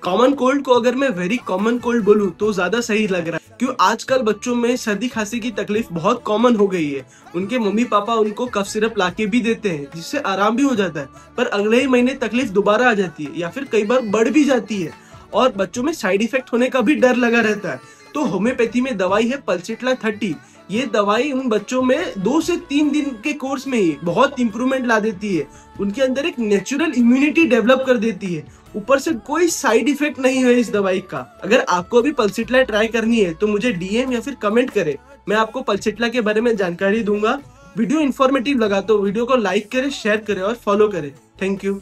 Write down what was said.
Common cold को अगर मैं वेरी कॉमन कोल्ड बोलूं तो ज्यादा सही लग रहा है, क्यों आजकल बच्चों में सर्दी खांसी की तकलीफ बहुत कॉमन हो गई है। उनके मम्मी पापा उनको कफ सिरप लाके भी देते हैं जिससे आराम भी हो जाता है, पर अगले ही महीने तकलीफ दोबारा आ जाती है या फिर कई बार बढ़ भी जाती है और बच्चों में साइड इफेक्ट होने का भी डर लगा रहता है। तो होम्योपैथी में दवाई है पल्सिट्ला 30। ये दवाई उन बच्चों में 2 से 3 दिन के कोर्स में ही बहुत इंप्रूवमेंट ला देती है, उनके अंदर एक नेचुरल इम्यूनिटी डेवलप कर देती है। ऊपर से कोई साइड इफेक्ट नहीं है इस दवाई का। अगर आपको भी पल्सिट्ला ट्राई करनी है तो मुझे डीएम या फिर कमेंट करें, मैं आपको पल्सिट्ला के बारे में जानकारी दूंगा। वीडियो इन्फॉर्मेटिव लगा तो वीडियो को लाइक करें, शेयर करें और फॉलो करें। Thank you.